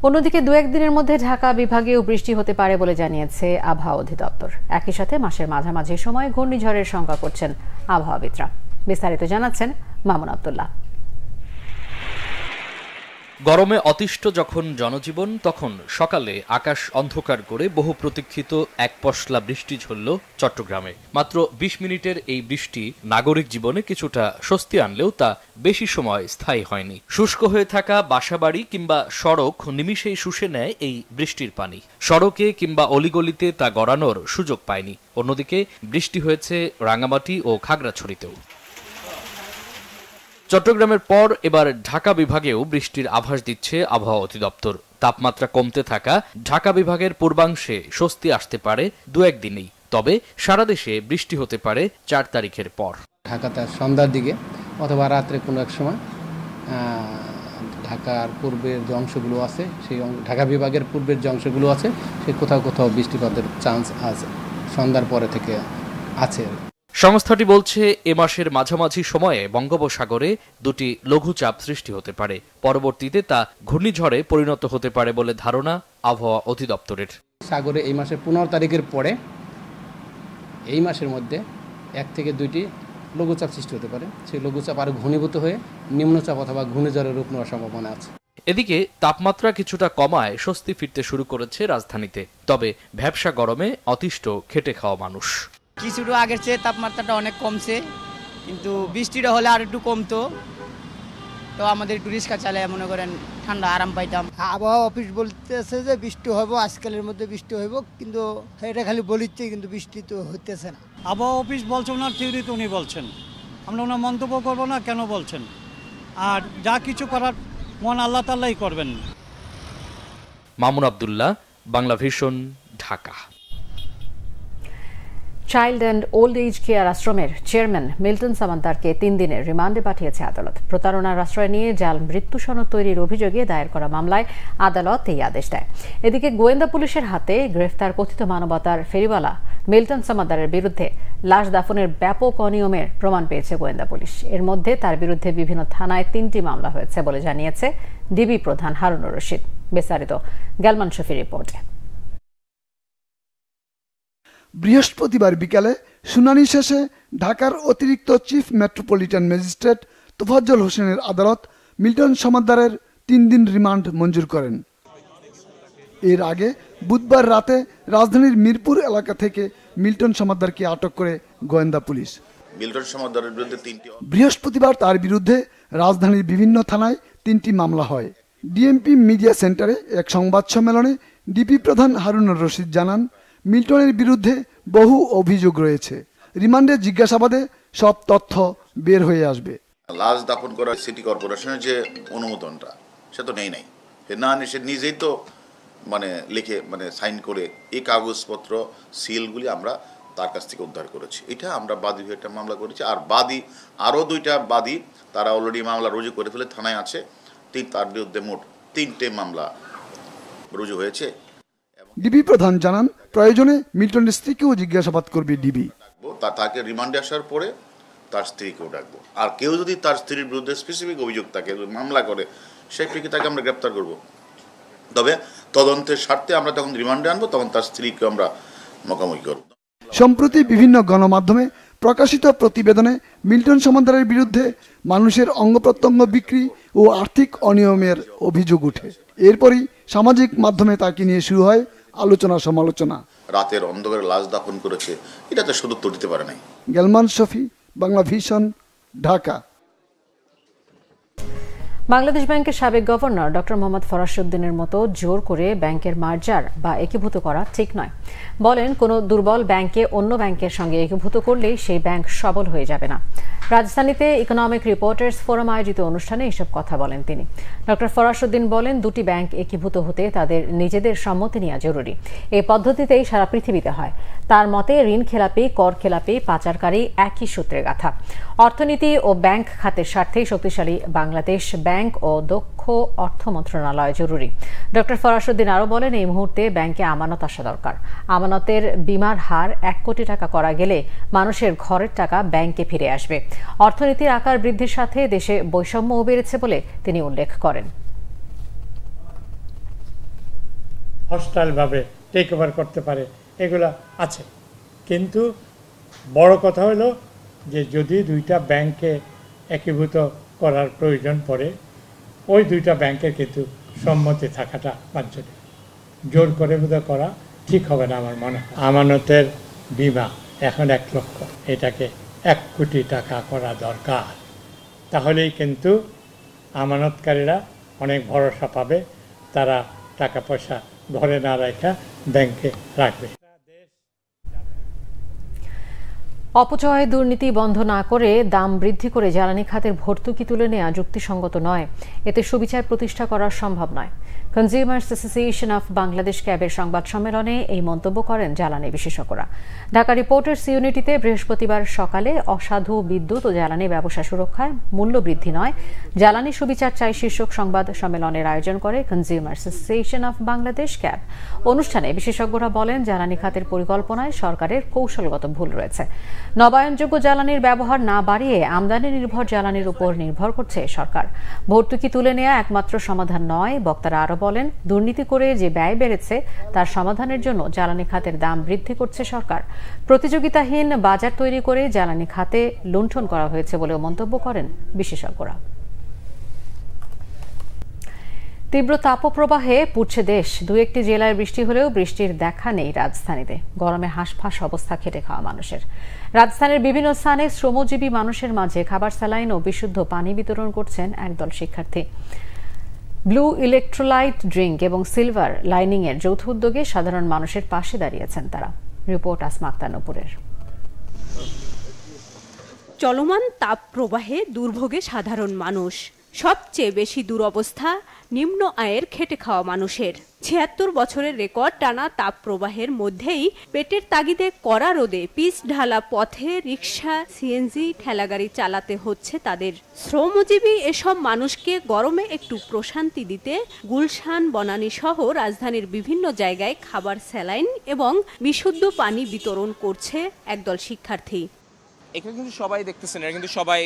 অন্যদিকে 2-1 দিনের মধ্যে ঢাকা বিভাগেও বৃষ্টি হতে পারে বলে জানিয়েছে আবহাওয়া অধিদপ্তর। একই সাথে মাসের মাঝামাঝি সময় ঘূর্ণিঝড়ের শঙ্কা করছেন আবহাওয়াবিদরা। বিস্তারিত জানাচ্ছেন মামুন আব্দুল্লাহ। গরমে অতিষ্ঠ যখন জনজীবন, তখন সকালে আকাশ অন্ধকার করে বহু প্রতীক্ষিত এক পশলা বৃষ্টি ঝরল চট্টগ্রামে। মাত্র ২০ মিনিটের এই বৃষ্টি নাগরিক জীবনে কিছুটা স্বস্তি আনলেও তা বেশি সময় স্থায়ী হয়নি। শুষ্ক হয়ে থাকা বাসাবাড়ি কিংবা সড়ক নিমিষেই শুষে নেয় এই বৃষ্টির পানি। সড়কে কিংবা অলিগলিতে তা গড়ানোর সুযোগ পায়নি। অন্যদিকে বৃষ্টি হয়েছে রাঙামাটি ও খাগড়াছড়িতেও। চট্টগ্রামের পর এবার ঢাকা বিভাগেও বৃষ্টির আভাস দিচ্ছে আবহাওয়া অধিদপ্তর। তাপমাত্রা কমতে থাকা ঢাকা বিভাগের পূর্বাংশে স্বস্তি আসতে পারে ২-১ দিনেই। তবে সারা দেশে বৃষ্টি হতে পারে ৪ তারিখের পর। ঢাকাতে সন্ধ্যার দিকে অথবা রাত্রে কোনো এক সময় ঢাকার পূর্বের যে অংশগুলো আছে, সেই ঢাকা বিভাগের পূর্বের যে অংশগুলো আছে, সে কোথাও কোথাও বৃষ্টিপাতের চান্স আছে, সন্ধ্যার পরে থেকে আছে। সংস্থাটি বলছে এ মাসের মাঝামাঝি সময়ে বঙ্গোপসাগরে দুটি লঘুচাপ সৃষ্টি হতে পারে। পরবর্তীতে তা ঘূর্ণিঝড়ে পরিণত হতে পারে বলে ধারণা আবহাওয়া অধিদপ্তরের। সাগরে এই মাসের ১৫ তারিখের পরে এই মাসের মধ্যে ১ থেকে ২টি লঘুচাপ সৃষ্টি হতে পারে। সেই লঘুচাপ আরও ঘনীভূত হয়ে নিম্নচাপ অথবা ঘূর্ণিঝড়ের রূপ নেওয়ার সম্ভাবনা আছে। এদিকে তাপমাত্রা কিছুটা কমায় স্বস্তি ফিরতে শুরু করেছে রাজধানীতে। তবে ভ্যাপসা গরমে অতিষ্ঠ খেটে খাওয়া মানুষ। কিছুটা আগের চেয়ে তাপমাত্রাটা অনেক কমছে, কিন্তু বৃষ্টিটা হলে আর একটু কমতো, তো আমাদের একটু রিক্সা চালায় মনে করেন ঠান্ডা আরাম পাইতাম। আবহাওয়া অফিস বলতেছে যে বৃষ্টি হইব, আজকালের মধ্যে বৃষ্টি হইব, কিন্তু এটা খালি বলিচ্ছে, কিন্তু বৃষ্টি তো হইতেছে না। আবহাওয়া অফিস বলছে, ওনার থিওরিতে উনি বলছেন, আমরা ওনার মন্তব্য করবো না, কেন বলছেন। আর যা কিছু করার মন আল্লাহ তাআলাই করবেন। Mamun Abdullah, Bangla vision, Dhaka. Child and old age care আশ্রমের চেয়ারম্যান মিল্টন সামান্তারকে ৩ দিনের রিমান্ডে পাঠিয়েছে আদালত। প্রতারণার আশ্রয় নিয়ে জাল মৃত্যু সনদ তৈরির অভিযোগে দায়ের করা মামলায় আদালত এই আদেশ দেয়। এদিকে গোয়েন্দা পুলিশের হাতে গ্রেফতার কথিত মানবতার ফেরিওয়ালা মিল্টন সামান্তারের বিরুদ্ধে লাশ দাফনের ব্যাপক অনিয়মের প্রমাণ পেয়েছে গোয়েন্দা পুলিশ। এর মধ্যে তার বিরুদ্ধে বিভিন্ন থানায় ৩টি মামলা হয়েছে বলে জানিয়েছে ডিবি প্রধান হারুনুর রশিদ। বিস্তারিত গ্যালমান শফির রিপোর্টে। বৃহস্পতিবার বিকালে শুনানি শেষে ঢাকার অতিরিক্ত চিফ মেট্রোপলিটন ম্যাজিস্ট্রেট তোফাজ্জল হোসেনের আদালত মিল্টন সামাদ্দারের ৩ দিন রিমান্ড মঞ্জুর করেন। এর আগে বুধবার রাতে রাজধানীর মিরপুর এলাকা থেকে মিল্টন সামাদ্দারকে আটক করে গোয়েন্দা পুলিশ। মিল্টন সামাদ্দারের বিরুদ্ধে বৃহস্পতিবার তার বিরুদ্ধে রাজধানীর বিভিন্ন থানায় 3টি মামলা হয়। ডিএমপি মিডিয়া সেন্টারে এক সংবাদ সম্মেলনে ডিপি প্রধান হারুনুর রশিদ জানান, মিল্টনের বিরুদ্ধে বহু অভিযোগ রয়েছে। রিমান্ডে জিজ্ঞাসাবাদে সব তথ্য বের হয়ে আসবে। লাশ দাফন করা সিটি কর্পোরেশনের যে অনুমোদনটা, সে তো নেই না, সে নিজেই তো লিখে সাইন করে এই কাগজপত্র সিলগুলি আমরা তার কাছ থেকে উদ্ধার করেছি। এটা আমরা বাদী হয়ে একটা মামলা করেছি। আর বাদী আরও 2টা বাদী তারা অলরেডি মামলা রুজু করে ফেলে থানায় আছে। তার বিরুদ্ধে মোট 3টে মামলা রুজু হয়েছে। ডিবি প্রধান জানান, প্রয়োজনে মিল্টনের স্ত্রীকেও জিজ্ঞাসাবাদ করবে ডিবি। তাকে রিমান্ডে আসার পরে তার স্ত্রীকেও ডাকবো। আর কেউ যদি তার স্ত্রীর বিরুদ্ধে স্পেসিফিক অভিযোগ থাকে, মামলা করে, সেই প্রেক্ষিতে তাকে আমরা গ্রেপ্তার করব। তবে তদন্তের স্বার্থে আমরা তখন রিমান্ডে আনবো, তখন তার স্ত্রীকে আমরা মুখোমুখি করব। সম্প্রতি বিভিন্ন গণমাধ্যমে প্রকাশিত প্রতিবেদনে মিল্টন সামাদ্দারের বিরুদ্ধে মানুষের অঙ্গ প্রত্যঙ্গ বিক্রি ও আর্থিক অনিয়মের অভিযোগ ওঠে। এরপরই সামাজিক মাধ্যমে তাকে নিয়ে শুরু হয় আলোচনা সমালোচনা। রাতের অন্ধকারে লাশ দাফন করেছে, এটা তো শুধু দিতে পারে নাই। গ্যালমান শফি, বাংলা ভিশন, ঢাকা। বাংলাদেশ ব্যাংকের সাবেক গভর্নর ডক্টর মোহাম্মদ ফরাসউদ্দিনের মতো জোর করে ব্যাংকের মার্জার বা একীভূত করা ঠিক নয়। বলেন, কোনো দুর্বল ব্যাংকে অন্য ব্যাংকের সঙ্গে একীভূত করলেই সেই ব্যাংক সবল হয়ে যাবে না। রাজধানীতে ইকোনমিক রিপোর্টার্স ফোরাম আয়োজিত অনুষ্ঠানে এসব কথা বলেন তিনি। ডক্টর ফরাসউদ্দিন বলেন, 2টি ব্যাংক একীভূত হতে তাদের নিজেদের সম্মতি নেওয়া জরুরি। এই পদ্ধতিতেই সারা পৃথিবীতে হয়। তার মতে ঋণ খেলাপি, কর খেলাপি, পাচারকারী একই সূত্রে গাঁথা। অর্থনীতি ও ব্যাংক খাতের স্বার্থেই শক্তিশালী বাংলাদেশ ব্যাংক ও দক্ষ অর্থ মন্ত্রণালয় জরুরি। ডক্টর ফরাসউদ্দিন আরও বলেন, এই মুহূর্তে ব্যাংকে আমানত আসা দরকার। আমানতের বীমার হার 1 কোটি টাকা করা গেলে মানুষের ঘরের টাকা ব্যাংকে ফিরে আসবে। অর্থনীতির আকার বৃদ্ধির সাথে দেশে বৈষম্যও বেড়েছে বলে তিনি উল্লেখ করেন। হস্টাইল ভাবে টেক ওভার করতে পারে, এগুলা আছে, কিন্তু বড় কথা হলো যে যদি 2টা ব্যাংকে একীভূত করার প্রয়োজন পড়ে, ওই দুইটা ব্যাংকের কিন্তু সম্মতি থাকাটা বাঞ্ছনীয়। জোর করে বোধহয় করা ঠিক হবে না আমার মনে হয়। আমানতের বীমা এখন 1 লক্ষ, এটাকে 1 কোটি টাকা করা দরকার। তাহলেই কিন্তু আমানতকারীরা অনেক ভরসা পাবে, তারা টাকা পয়সা ঘরে না রাখা ব্যাংকে রাখবে। অপচয় দুর্নীতি বন্ধ না করে দাম বৃদ্ধি করে জ্বালানি খাতের ভর্তুকি তুলে নেওয়া যুক্তিসঙ্গত নয়, এতে সুবিচার প্রতিষ্ঠা করা সম্ভব নয়। কনজিউমার্স অ্যাসোসিয়েশন অফ বাংলাদেশ ক্যাবের সংবাদ সম্মেলনে এই মন্তব্য করেন জ্বালানি বিশেষজ্ঞরা। ঢাকা রিপোর্টার্স ইউনিটিতে বৃহস্পতিবার সকালে অসাধু বিদ্যুৎ ও জ্বালানি ব্যবসা সুরক্ষায় মূল্য বৃদ্ধি নয়, জ্বালানি সুবিচার চাই শীর্ষক সংবাদ সম্মেলনের আয়োজন করে consumers association of Bangladesh cab. অনুষ্ঠানে বিশেষজ্ঞরা বলেন, জ্বালানি খাতের পরিকল্পনায় সরকারের কৌশলগত ভুল রয়েছে। নবায়নযোগ্য জ্বালানির ব্যবহার না বাড়িয়ে আমদানি নির্ভর জ্বালানির উপর নির্ভর করছে সরকার। ভর্তুকি তুলে নেওয়া একমাত্র সমাধান নয়। বক্তারা আরো বলেন, দুর্নীতি করে যে ব্যয় বেড়েছে তার সমাধানের জন্য জ্বালানি খাতের দাম বৃদ্ধি করছে সরকার। প্রতিযোগিতাহীন বাজার তৈরি করে জ্বালানি খাতে লুণ্ঠন করা হয়েছে বলেও মন্তব্য করেন বিশেষজ্ঞরা। তীব্র তাপপ্রবাহে পুড়ছে দেশ। 2-1টি জেলায় বৃষ্টি হলেও বৃষ্টির দেখা নেই রাজধানীতে। গরমে হাঁসফাঁস অবস্থা খেটে খাওয়া মানুষের। রাজধানীর বিভিন্ন স্থানে শ্রমজীবী মানুষের মাঝে খাবার, স্যালাইন ও বিশুদ্ধ পানি বিতরণ করছেন একদল শিক্ষার্থী। ব্লু ইলেকট্রোলাইট ড্রিঙ্ক এবং সিলভার লাইনিং এর যৌথ উদ্যোগে সাধারণ মানুষের পাশে দাঁড়িয়েছেন তারা। রিপোর্ট আসমা আক্তার নূপুরের। চলমান তাপ প্রবাহে দুর্ভোগে সাধারণ মানুষ। সবচেয়ে বেশি দুরবস্থা নিম্ন আয়ের খেটে খাওয়া মানুষের। ৭৬ বছরের রেকর্ড টানা তাপ প্রবাহের মধ্যেই পেটের তাগিদে কড়া রোদে পিচ ঢালা পথে রিকশা, সিএনজি, ঠেলাগাড়ি চালাতে হচ্ছে তাদের। শ্রমজীবী এসব মানুষকে গরমে একটু প্রশান্তি দিতে গুলশান, বনানী সহ রাজধানীর বিভিন্ন জায়গায় খাবার, স্যালাইন এবং বিশুদ্ধ পানি বিতরণ করছে একদল শিক্ষার্থী। এখানে কিন্তু সবাই দেখতেছেন, এরা কিন্তু সবাই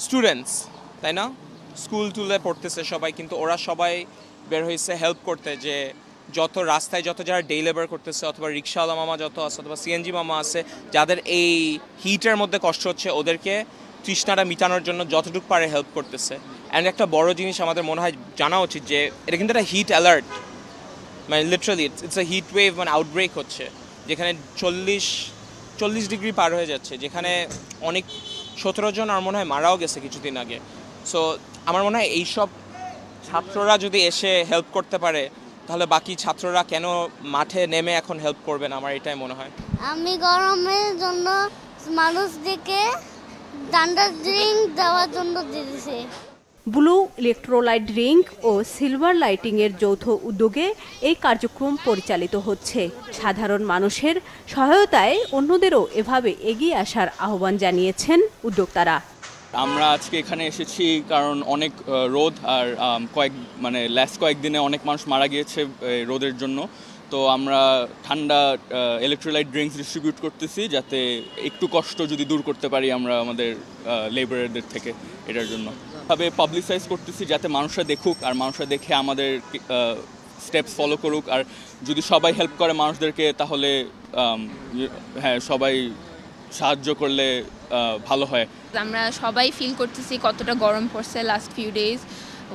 স্টুডেন্টস, তাই না? স্কুল টুলে পড়তেছে সবাই, কিন্তু ওরা সবাই বের হয়েছে হেল্প করতে, যে যত রাস্তায় যত যারা ডে লেবার করতেছে, অথবা রিক্সাওয়ালা মামা যত আছে, অথবা সিএনজি মামা আছে, যাদের এই হিটের মধ্যে কষ্ট হচ্ছে, ওদেরকে তৃষ্ণাটা মিটানোর জন্য যতটুকু পারে হেল্প করতেছে। অ্যান্ড একটা বড় জিনিস আমাদের মনে হয় জানা উচিত যে এটা কিন্তু একটা হিট অ্যালার্ট, মানে literally it's a heat wave, মানে আউটব্রেক হচ্ছে, যেখানে 40 ডিগ্রি পার হয়ে যাচ্ছে, যেখানে অনেক 17 জন আর মনে হয় মারাও গেছে কিছুদিন আগে। সো আমার মনে হয় এইসব ছাত্ররা যদি এসে হেল্প করতে পারে, তাহলে বাকি ছাত্ররা কেন মাঠে নেমে এখন হেল্প করবে না, আমার এটাই মনে হয়। আমি গরমের জন্য মানুষদেরকে ঠান্ডা ড্রিঙ্ক দেওয়ার জন্য দিয়েছি। ব্লু ইলেকট্রোলাইট ড্রিঙ্ক ও সিলভার লাইটিং এর যৌথ উদ্যোগে এই কার্যক্রম পরিচালিত হচ্ছে। সাধারণ মানুষের সহায়তায় অন্যদেরও এভাবে এগিয়ে আসার আহ্বান জানিয়েছেন উদ্যোক্তারা। আমরা আজকে এখানে এসেছি কারণ অনেক রোদ আর কয়েকদিনে অনেক মানুষ মারা গিয়েছে রোদের জন্য। তো আমরা ঠান্ডা ইলেকট্রোলাইট ড্রিঙ্কস ডিস্ট্রিবিউট করতেছি, যাতে একটু কষ্ট যদি দূর করতে পারি আমরা আমাদের লেবারদের থেকে, এটার জন্য ভাবে পাবলিসাইজ করতেছি, যাতে মানুষরা দেখুক আর মানুষরা দেখে আমাদের স্টেপস ফলো করুক। আর যদি সবাই হেল্প করে মানুষদেরকে, তাহলে হ্যাঁ, সবাই সাহায্য করলে ভালো হয়। আমরা সবাই ফিল করতেছি কতটা গরম পড়ছে last few days.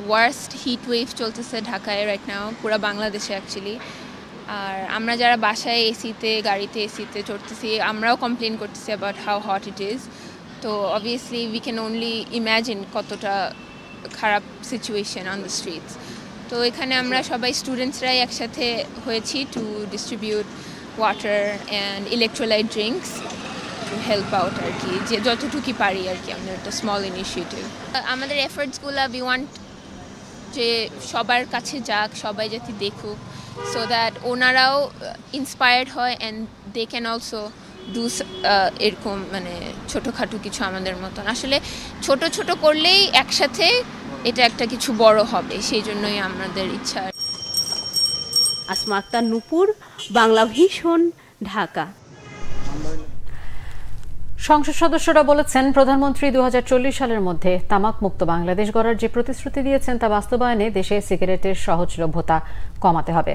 Worst heat wave চলতেছে ঢাকায় রাইট নাও, পুরো বাংলাদেশে অ্যাকচুয়ালি। আর আমরা যারা বাসায় এসিতে, গাড়িতে এসিতে চড়তেছি, আমরাও কমপ্লেন করতেছি about how hot it is. তো obviously we can only imagine কতটা খারাপ সিচুয়েশন অন দ্য স্ট্রিটস। তো এখানে আমরা সবাই স্টুডেন্টসরাই একসাথে হয়েছি to distribute water and electrolyte drinks, help out আর কি, যে যতটুকু পারি আর কি। আমাদের একটা স্মল ইনিশিয়েটিভ। আমাদের এফোর্টসগুলো উই ওয়ান্ট যে সবার কাছে যাক, সবাই যাতে দেখুক, সো দ্যাট ওনারাও ইন্সপায়ার্ড হয় and they can also do এরকম মানে ছোটোখাটো কিছু আমাদের মতন। আসলে ছোট ছোট করলেই একসাথে এটা একটা কিছু বড় হবে, সেই জন্যই আমাদের ইচ্ছা। আসমা আক্তার নূপুর, বাংলা ভিশন, ঢাকা। সংসদ সদস্যরা বলেছেন, প্রধানমন্ত্রী 2040 সালের মধ্যে তামাক মুক্ত বাংলাদেশ গড়ার যে প্রতিশ্রুতি দিয়েছেন তা বাস্তবায়নে দেশে সিগারেটের সহজলভ্যতা কমাতে হবে।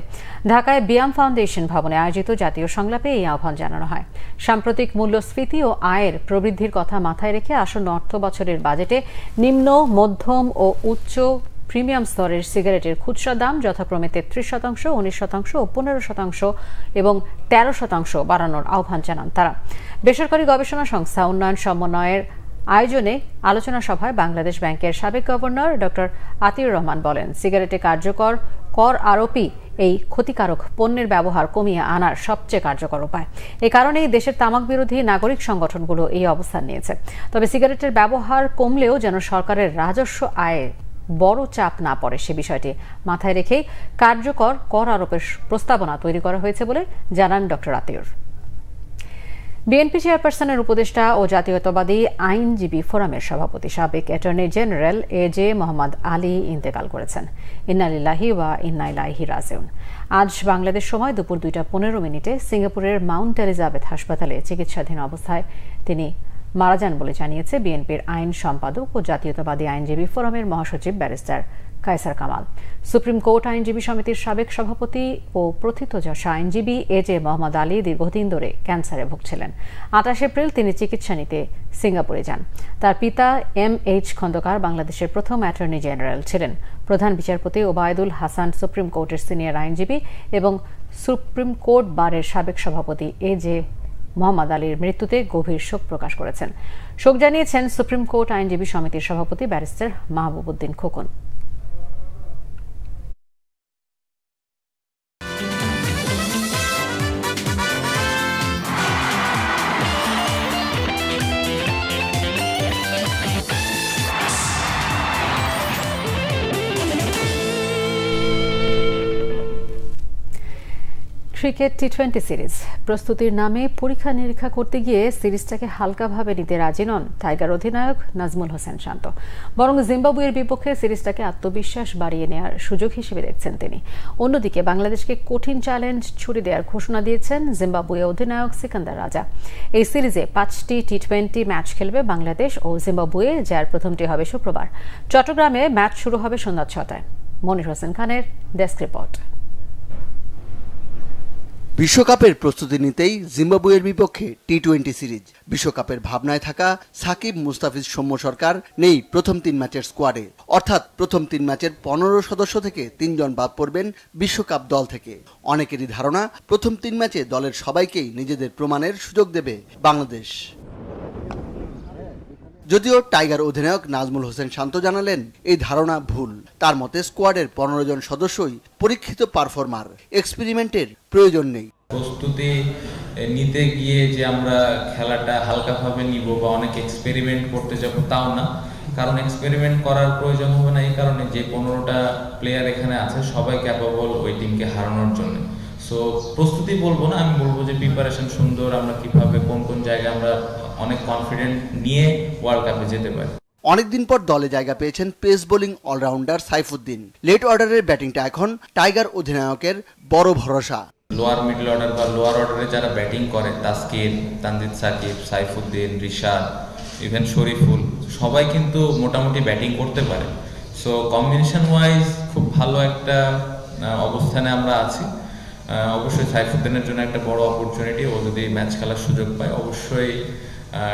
ঢাকায় বিয়াম ফাউন্ডেশন ভবনে আয়োজিত জাতীয় সংলাপে এই আহ্বান জানানো হয়। সাম্প্রতিক মূল্যস্ফীতি ও আয়ের প্রবৃদ্ধির কথা মাথায় রেখে আসন্ন অর্থ বছরের বাজেটে নিম্ন, মধ্যম ও উচ্চ প্রিমিয়াম স্তরের সিগারেটের খুচরা দাম যথাক্রমে 33%, 19% ও 15% এবং 13% বাড়ানোর আহ্বান জানান তারা। বেসরকারি গবেষণা সংস্থা উন্নয়ন সমন্বয়ের আয়োজনে আলোচনা সভায় বাংলাদেশ ব্যাংকের সাবেক গভর্নর ডক্টর আতিউর রহমান বলেন, সিগারেটে কার্যকর কর আরোপই এই ক্ষতিকারক পণ্যের ব্যবহার কমিয়ে আনার সবচেয়ে কার্যকর উপায়। এই কারণেই দেশের তামাক বিরোধী নাগরিক সংগঠনগুলো এই অবস্থান নিয়েছে। তবে সিগারেটের ব্যবহার কমলেও যেন সরকারের রাজস্ব আয়ে বড় চাপ না পড়ে সে বিষয়টি মাথায় রেখেই কার্যকর কর আরোপের প্রস্তাবনা তৈরি করা হয়েছে বলে জানান ডক্টর আতিউর। বিএনপি চেয়ারপারসনের উপদেষ্টা ও জাতীয়তাবাদী আইনজীবী ফোরামের সভাপতি সাবেক অ্যাটর্নি জেনারেল এজে মোহাম্মদ আলী ইন্তেকাল করেছেন। ইন্না লিল্লাহি ওয়া ইন্না ইলাইহি রাজিউন। আজ বাংলাদেশ সময় দুপুর 2:15 সিঙ্গাপুরের মাউন্ট এলিজাবেথ হাসপাতালে চিকিৎসাধীন অবস্থায় তিনি মারা যান বলে জানিয়েছে বিএনপির আইন সম্পাদক ও জাতীয়তাবাদী আইনজীবী ফোরামের মহাসচিব barrister Kaiser Kamal. Supreme court আইনজীবী সমিতির সাবেক সভাপতি ও প্রথিতযশা আইনজীবী এজে মোহাম্মদ আলী দীর্ঘদিন ধরে ক্যান্সারে ভুগছিলেন। 28 এপ্রিল তিনি চিকিৎসা নিতে সিঙ্গাপুরে যান। তার পিতা MH খন্দকার বাংলাদেশের প্রথম অ্যাটর্নি জেনারেল ছিলেন। প্রধান বিচারপতি ওবায়দুল হাসান সুপ্রিম কোর্টের সিনিয়র আইনজীবী এবং সুপ্রিম কোর্ট বারের সাবেক সভাপতি এজে মোহাম্মদ আলীর মৃত্যুতে গভীর শোক প্রকাশ করেছেন। শোক জানিয়েছেন সুপ্রিম কোর্ট আইনজীবী সমিতির সভাপতি barrister Mahbub Uddin Khokon. Cricket টি-20 series প্রস্তুতির নামে পরীক্ষা নিরীক্ষা করতে গিয়ে সিরিজটাকে হালকাভাবে নিতে রাজি নন টাইগার অধিনায়ক নাজমুল হোসেন শান্ত। বরং জিম্বাবুয়ের বিপক্ষে সিরিজটাকে আত্মবিশ্বাস বাড়িয়ে নেওয়ার সুযোগ হিসেবে দেখছেন তিনি। অন্যদিকে বাংলাদেশকে কঠিন চ্যালেঞ্জ ছুড়ে দেওয়ার ঘোষণা দিয়েছেন জিম্বাবুয়ে অধিনায়ক সিকান্দার রাজা। এই সিরিজে 5টি টি-20 ম্যাচ খেলবে বাংলাদেশ ও জিম্বাবুয়ে, যার প্রথমটি হবে শুক্রবার। চট্টগ্রামে ম্যাচ শুরু হবে সন্ধ্যা 6টায়। মনির হোসেন খানের ডেস্ক রিপোর্ট। বিশ্বকাপের প্রস্তুতি নিতেই জিম্বাবুয়ের বিপক্ষে টি-20 সিরিজ। বিশ্বকাপের ভাবনায় থাকা সাকিব, মুস্তাফিজ, সৌম্য সরকার নেই প্রথম 3 ম্যাচের স্কোয়াডে। অর্থাৎ প্রথম 3 ম্যাচের 15 সদস্য থেকে 3 জন বাদ পড়বেন বিশ্বকাপ দল থেকে। অনেকেরই ধারণা প্রথম 3 ম্যাচে দলের সবাইকেই নিজেদের প্রমাণের সুযোগ দেবে বাংলাদেশ। যদিও টাইগার অধিনায়ক নাজমুল হোসেন শান্ত জানালেন এই ধারণা ভুল। তার মতে স্কোয়াডের 15 জন সদস্যই পরীক্ষিত পারফর্মার, এক্সপেরিমেন্টের প্রয়োজন নেই। প্রস্তুতি নিতে গিয়ে যে আমরা খেলাটা হালকাভাবে নিব বা অনেক এক্সপেরিমেন্ট করতে যাব তাও না, কারণ এক্সপেরিমেন্ট করার প্রয়োজন হবে না এই কারণে যে 15টা প্লেয়ার এখানে আছে সবাই ক্যাপাবল ওই টিমকে হারানোর জন্য। সো প্রস্তুতি বলবো না, আমি বলবো যে প্রিপারেশন সুন্দর, আমরা কিভাবে কোন কোন জায়গায় আমরা অনেক কনফিডেন্ট নিয়ে ওয়ার্ল্ড কাপে যেতে পারি। অনেকদিন পর দলে জায়গা পেয়েছেন pace bowling allrounder Saifuddin. Late অর্ডারের ব্যাটিংটা এখন টাইগার অধিনায়কের বড় ভরসা। লোয়ার মিডল অর্ডার বা লোয়ার অর্ডারে যারা ব্যাটিং করে, তাসকিন, তানজিদ সাকিব, সাইফুদ্দিন, রিশাদ, ইভেন শরীফুল, সবাই কিন্তু মোটামুটি ব্যাটিং করতে পারে। সো কম্বিনেশন ওয়াইজ খুব ভালো একটা অবস্থানে আমরা আছি। অবশ্যই সাইফুদ্দিনের জন্য একটা বড় অপরচুনিটি, ও যদি ম্যাচ খেলার সুযোগ পায় অবশ্যই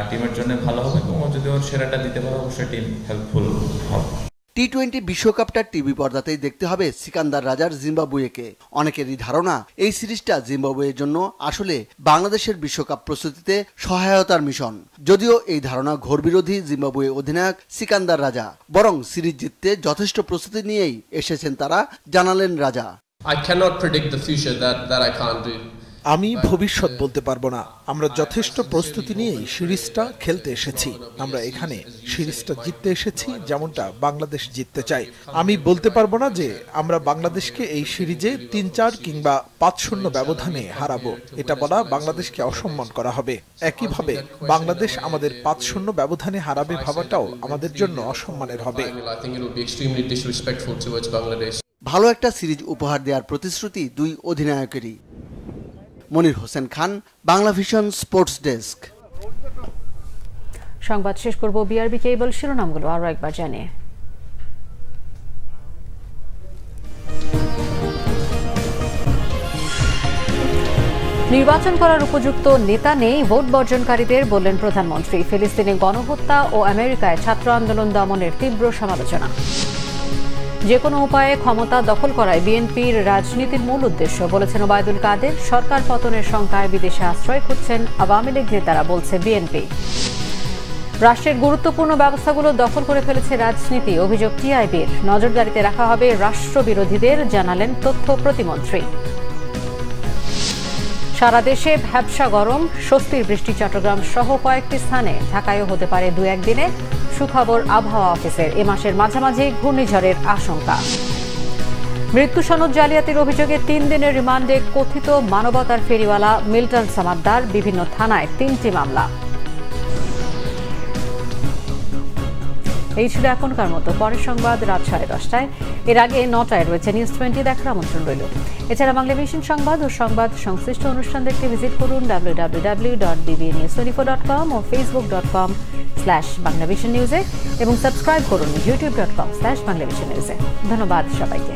টিমের জন্য ভালো হবে, এবং ও যদি ওর সেরাটা দিতে পারে অবশ্যই টিম হেল্পফুল হবে। টি-20 বিশ্বকাপটা টিভি পর্দাতেই দেখতে হবে সিকান্দার রাজার জিম্বাবুয়েকে। অনেকেরই ধারণা এই সিরিজটা জিম্বাবুয়ের জন্য আসলে বাংলাদেশের বিশ্বকাপ প্রস্তুতিতে সহায়তার মিশন। যদিও এই ধারণা ঘোর বিরোধী জিম্বাবুয়ে অধিনায়ক সিকান্দার রাজা। বরং সিরিজ জিততে যথেষ্ট প্রস্তুতি নিয়েই এসেছেন তারা, জানালেন রাজা। I cannot predict the future, that I can't do. আমি ভবিষ্যৎ বলতে পারবো না। আমরা যথেষ্ট প্রস্তুতি নিয়েই সিরিজটা খেলতে এসেছি। আমরা এখানে সিরিজটা জিততে এসেছি, যেমনটা বাংলাদেশ জিততে চাই। আমি বলতে পারবো না যে আমরা বাংলাদেশকে এই সিরিজে 3-4 কিংবা 5-0 ব্যবধানে হারাবো। এটা বলা বাংলাদেশকে অসম্মান করা হবে। একইভাবে বাংলাদেশ আমাদের 5-0 ব্যবধানে হারাবে ভাবাটাও আমাদের জন্য অসম্মানের হবে। ভালো একটা সিরিজ উপহার দেওয়ার প্রতিশ্রুতি দুই অধিনায়কেরই। Monir Hossain Khan, Bangla vision sports desk. সংবাদ শেষ করব বিআরবি কেবল শিরোনামগুলো আরো একবার জানিয়ে। নির্বাচন করার উপযুক্ত নেতা নেই ভোট বর্জনকারীদের, বললেন প্রধানমন্ত্রী। ফিলিস্তিনে গণহত্যা ও আমেরিকায় ছাত্র আন্দোলন দমনের তীব্র সমালোচনা। যে কোনো উপায়ে ক্ষমতা দখল করায় বিএনপির রাজনীতির মূল উদ্দেশ্য বলেছেন ওবায়দুল কাদের। সরকার পতনের শঙ্কায় বিদেশে আশ্রয় খুঁজছেন আওয়ামী লীগ নেতারা, বলছে বিএনপি। রাষ্ট্রের গুরুত্বপূর্ণ ব্যবস্থাগুলো দখল করে ফেলেছে রাজনীতি, অভিযোগ টিআইবির। নজরদারিতে রাখা হবে রাষ্ট্রবিরোধীদের, জানালেন তথ্য প্রতিমন্ত্রী। সারা দেশে ভ্যাপসা গরম, স্বস্তির বৃষ্টি চট্টগ্রাম সহ কয়েকটি স্থানে। ঢাকায়ও হতে পারে 2-1 দিনে, সুখবর আবহাওয়া অফিসের। এ মাসের মাঝামাঝি ঘূর্ণিঝড়ের আশঙ্কা। মৃত্যু সনদ জালিয়াতির অভিযোগে 3 দিনের রিমান্ডে কথিত মানবতার ফেরিওয়ালা মিল্টন সামাদ্দার। বিভিন্ন থানায় 3টি মামলা। এই ছিল এখনকার মতো। পরের সংবাদ রাত 10:30টায়। এর আগে 9টায় রয়েছে নিউজ 20 দেখার আমন্ত্রণ রইল। এছাড়া বাংলাভিশন সংবাদ ও সংবাদ সংশ্লিষ্ট অনুষ্ঠান দেখতে ভিজিট করুন www.bbnews24.com ও facebook.com/banglavisionnews এবং সাবস্ক্রাইব করুন youtube.com/banglavisionnews। ধন্যবাদ সবাইকে।